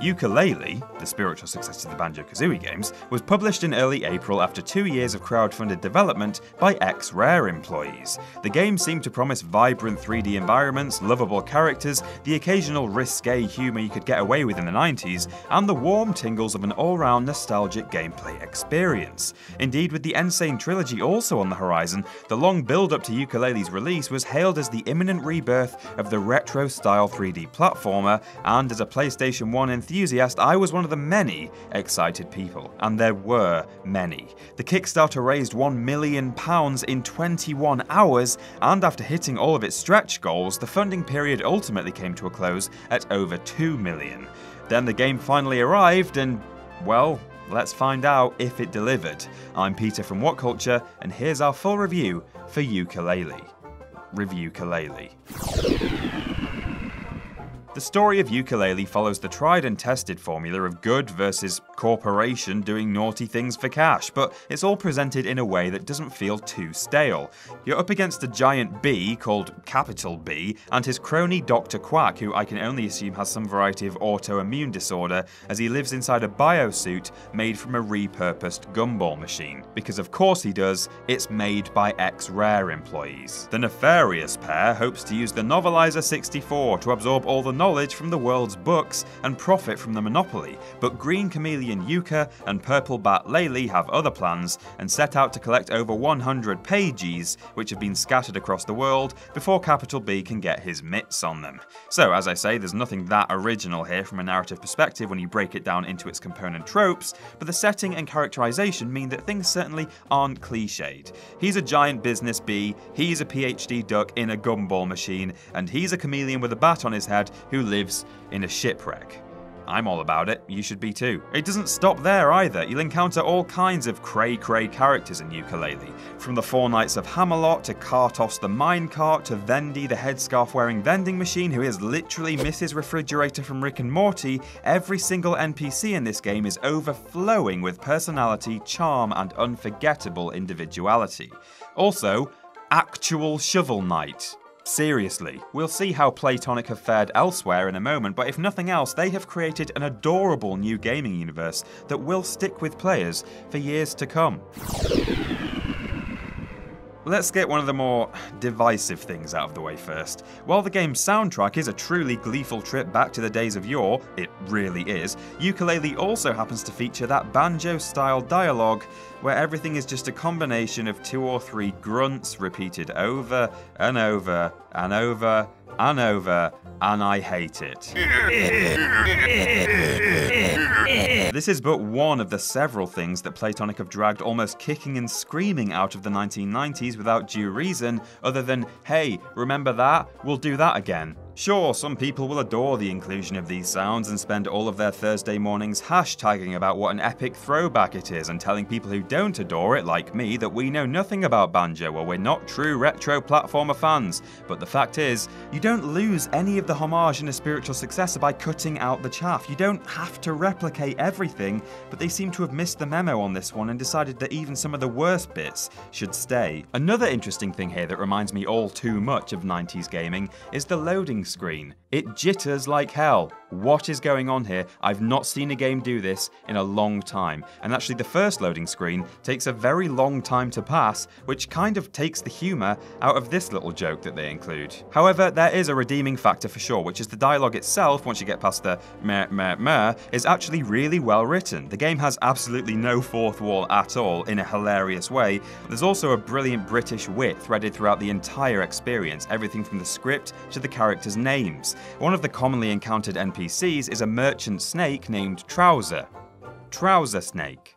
Yooka Laylee, the spiritual successor to the Banjo-Kazooie games, was published in early April after 2 years of crowdfunded development by ex-Rare employees. The game seemed to promise vibrant 3D environments, lovable characters, the occasional risque humour you could get away with in the 90s, and the warm tingles of an all-round nostalgic gameplay experience. Indeed, with the Insane trilogy also on the horizon, the long build-up to Yooka Laylee's release was hailed as the imminent rebirth of the retro-style 3D platformer, and as a PlayStation 1 enthusiast, I was one of the many excited people, and there were many. The Kickstarter raised £1 million in 21 hours, and after hitting all of its stretch goals, the funding period ultimately came to a close at over $2 million. Then the game finally arrived, and, well, let's find out if it delivered. I'm Peter from What Culture, and here's our full review for Yooka Laylee. Review-Ka Laylee. The story of Yooka Laylee follows the tried and tested formula of good versus corporation doing naughty things for cash, but it's all presented in a way that doesn't feel too stale. You're up against a giant bee called Capital B and his crony Dr. Quack, who I can only assume has some variety of autoimmune disorder as he lives inside a biosuit made from a repurposed gumball machine. Because of course he does, it's made by ex-Rare employees. The nefarious pair hopes to use the Novelizer 64 to absorb all the knowledge from the world's books and profit from the monopoly, but Green Chameleon Yooka and Purple Bat Laylee have other plans and set out to collect over 100 pages which have been scattered across the world before Capital B can get his mitts on them. So, as I say, there's nothing that original here from a narrative perspective when you break it down into its component tropes, but the setting and characterization mean that things certainly aren't cliched. He's a giant business bee, he's a PhD duck in a gumball machine, and he's a chameleon with a bat on his head who lives in a shipwreck. I'm all about it, you should be too. It doesn't stop there either. You'll encounter all kinds of cray-cray characters in Yooka Laylee. From the Four Knights of Hamelot to Kartos the minecart to Vendy the headscarf-wearing vending machine who is literally Mrs. Refrigerator from Rick and Morty, every single NPC in this game is overflowing with personality, charm, and unforgettable individuality. Also, actual Shovel Knight. Seriously, we'll see how Playtonic have fared elsewhere in a moment, but if nothing else, they have created an adorable new gaming universe that will stick with players for years to come. Let's get one of the more divisive things out of the way first. While the game's soundtrack is a truly gleeful trip back to the days of yore, it really is, Yooka Laylee also happens to feature that banjo-style dialogue where everything is just a combination of 2 or 3 grunts repeated over and over and over and over, and I hate it. This is but one of the several things that Playtonic have dragged almost kicking and screaming out of the 1990s without due reason, other than, hey, remember that? We'll do that again. Sure, some people will adore the inclusion of these sounds and spend all of their Thursday mornings hashtagging about what an epic throwback it is and telling people who don't adore it, like me, that we know nothing about Banjo or we're not true retro platformer fans. But the fact is, you don't lose any of the homage in a spiritual successor by cutting out the chaff. You don't have to replicate everything, but they seem to have missed the memo on this one and decided that even some of the worst bits should stay. Another interesting thing here that reminds me all too much of 90s gaming is the loading screen. It jitters like hell. What is going on here? I've not seen a game do this in a long time. And actually the first loading screen takes a very long time to pass, which kind of takes the humour out of this little joke that they include. However, there is a redeeming factor for sure, which is the dialogue itself, once you get past the meh meh meh, is actually really well written. The game has absolutely no fourth wall at all in a hilarious way. There's also a brilliant British wit threaded throughout the entire experience, everything from the script to the characters' names. One of the commonly encountered NPCs is a merchant snake named Trouser. Trouser Snake.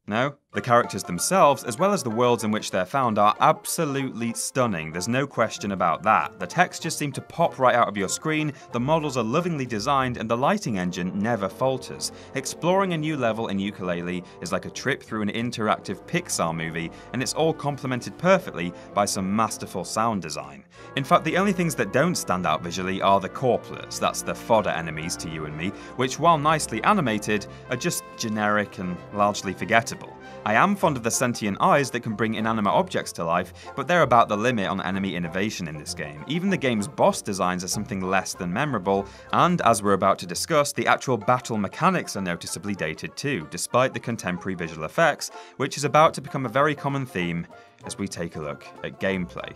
No? The characters themselves, as well as the worlds in which they're found, are absolutely stunning. There's no question about that. The textures seem to pop right out of your screen, the models are lovingly designed, and the lighting engine never falters. Exploring a new level in Yooka Laylee is like a trip through an interactive Pixar movie, and it's all complemented perfectly by some masterful sound design. In fact, the only things that don't stand out visually are the corplets, that's the fodder enemies to you and me, which while nicely animated, are just generic and largely forgettable. I am fond of the sentient eyes that can bring inanimate objects to life, but they're about the limit on enemy innovation in this game. Even the game's boss designs are something less than memorable, and as we're about to discuss, the actual battle mechanics are noticeably dated too, despite the contemporary visual effects, which is about to become a very common theme as we take a look at gameplay.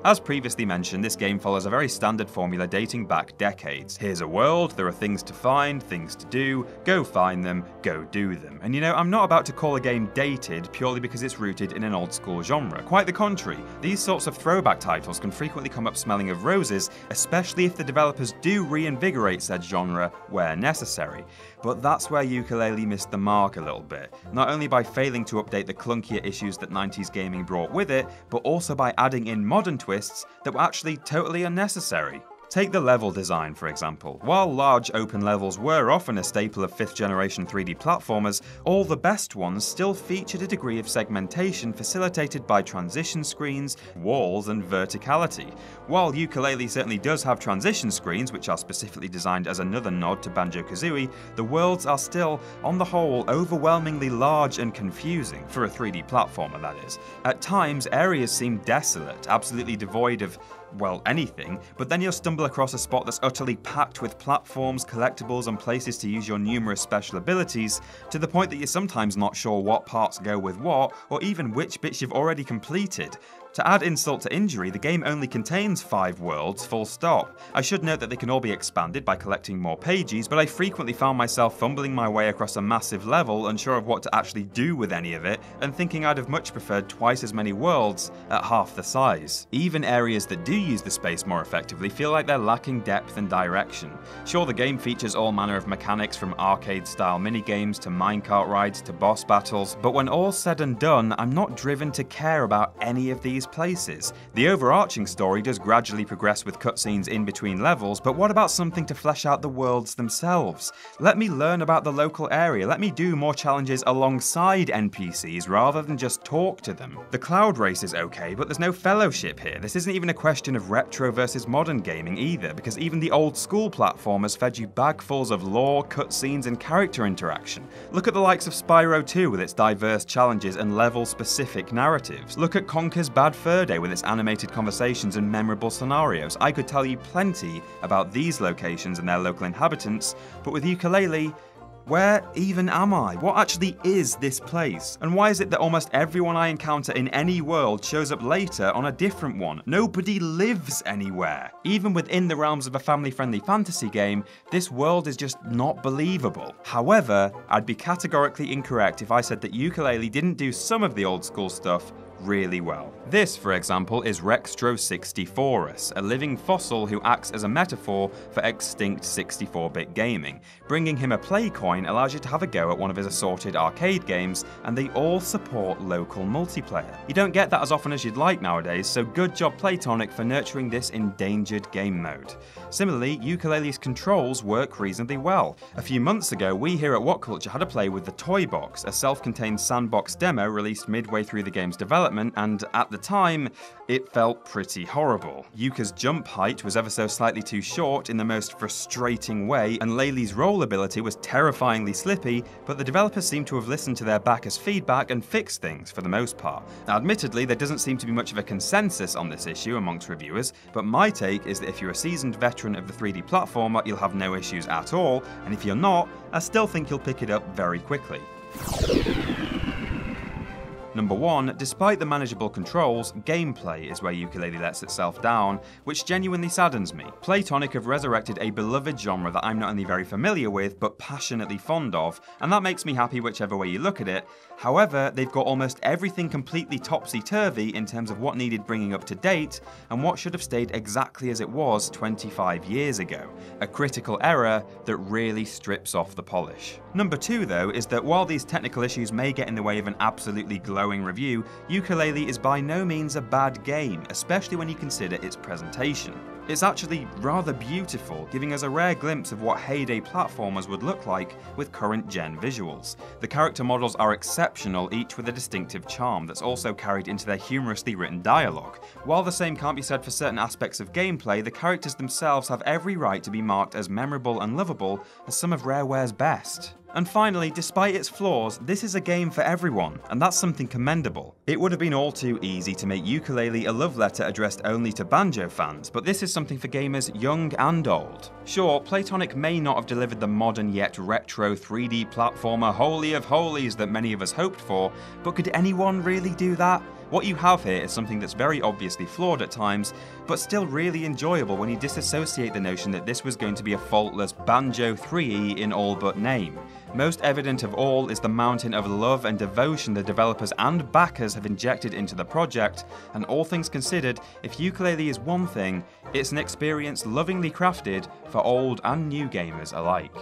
As previously mentioned, this game follows a very standard formula dating back decades. Here's a world, there are things to find, things to do, go find them, go do them. And you know, I'm not about to call a game dated purely because it's rooted in an old school genre. Quite the contrary, these sorts of throwback titles can frequently come up smelling of roses, especially if the developers do reinvigorate said genre where necessary. But that's where Yooka Laylee missed the mark a little bit, not only by failing to update the clunkier issues that 90s gaming brought with it, but also by adding in modern twists that were actually totally unnecessary. Take the level design, for example. While large open levels were often a staple of 5th generation 3D platformers, all the best ones still featured a degree of segmentation facilitated by transition screens, walls, and verticality. While Yooka Laylee certainly does have transition screens, which are specifically designed as another nod to Banjo-Kazooie, the worlds are still, on the whole, overwhelmingly large and confusing, for a 3D platformer that is. At times, areas seem desolate, absolutely devoid of well, anything, but then you'll stumble across a spot that's utterly packed with platforms, collectibles, and places to use your numerous special abilities, to the point that you're sometimes not sure what parts go with what, or even which bits you've already completed. To add insult to injury, the game only contains 5 worlds, full stop. I should note that they can all be expanded by collecting more pages, but I frequently found myself fumbling my way across a massive level, unsure of what to actually do with any of it, and thinking I'd have much preferred twice as many worlds at half the size. Even areas that do use the space more effectively feel like they're lacking depth and direction. Sure, the game features all manner of mechanics from arcade-style minigames to minecart rides to boss battles, but when all's said and done, I'm not driven to care about any of these places. The overarching story does gradually progress with cutscenes in between levels, but what about something to flesh out the worlds themselves? Let me learn about the local area, let me do more challenges alongside NPCs rather than just talk to them. The cloud race is okay, but there's no fellowship here. This isn't even a question of retro versus modern gaming either, because even the old school platformers fed you bagfuls of lore, cutscenes, and character interaction. Look at the likes of Spyro 2 with its diverse challenges and level-specific narratives. Look at Conker's Bad Fur Day with its animated conversations and memorable scenarios. I could tell you plenty about these locations and their local inhabitants, but with Yooka Laylee, where even am I? What actually is this place? And why is it that almost everyone I encounter in any world shows up later on a different one? Nobody lives anywhere. Even within the realms of a family-friendly fantasy game, this world is just not believable. However, I'd be categorically incorrect if I said that Yooka Laylee didn't do some of the old school stuff really well. This, for example, is Rextro64us, a living fossil who acts as a metaphor for extinct 64-bit gaming. Bringing him a play coin allows you to have a go at one of his assorted arcade games, and they all support local multiplayer. You don't get that as often as you'd like nowadays, so good job Playtonic for nurturing this endangered game mode. Similarly, Yooka Laylee's controls work reasonably well. A few months ago, we here at What Culture had a play with the Toy Box, a self-contained sandbox demo released midway through the game's development, and at the time, it felt pretty horrible. Yooka's jump height was ever so slightly too short in the most frustrating way, and Laylee's roll ability was terrifyingly slippy, but the developers seem to have listened to their backers' feedback and fixed things for the most part. Now, admittedly, there doesn't seem to be much of a consensus on this issue amongst reviewers, but my take is that if you're a seasoned veteran of the 3D platformer, you'll have no issues at all, and if you're not, I still think you'll pick it up very quickly. Number 1, despite the manageable controls, gameplay is where Yooka Laylee lets itself down, which genuinely saddens me. Playtonic have resurrected a beloved genre that I'm not only very familiar with, but passionately fond of, and that makes me happy whichever way you look at it. However, they've got almost everything completely topsy-turvy in terms of what needed bringing up to date, and what should have stayed exactly as it was 25 years ago. A critical error that really strips off the polish. Number 2, though, is that while these technical issues may get in the way of an absolutely glowing review, Yooka Laylee is by no means a bad game, especially when you consider its presentation. It's actually rather beautiful, giving us a rare glimpse of what heyday platformers would look like with current-gen visuals. The character models are exceptional, each with a distinctive charm that's also carried into their humorously written dialogue. While the same can't be said for certain aspects of gameplay, the characters themselves have every right to be marked as memorable and lovable as some of Rareware's best. And finally, despite its flaws, this is a game for everyone, and that's something commendable. It would have been all too easy to make Yooka Laylee a love letter addressed only to banjo fans, but this is something for gamers young and old. Sure, Playtonic may not have delivered the modern yet retro 3D platformer holy of holies that many of us hoped for, but could anyone really do that? What you have here is something that's very obviously flawed at times, but still really enjoyable when you disassociate the notion that this was going to be a faultless Banjo 3E in all but name. Most evident of all is the mountain of love and devotion the developers and backers have injected into the project, and all things considered, if Yooka Laylee is one thing, it's an experience lovingly crafted for old and new gamers alike.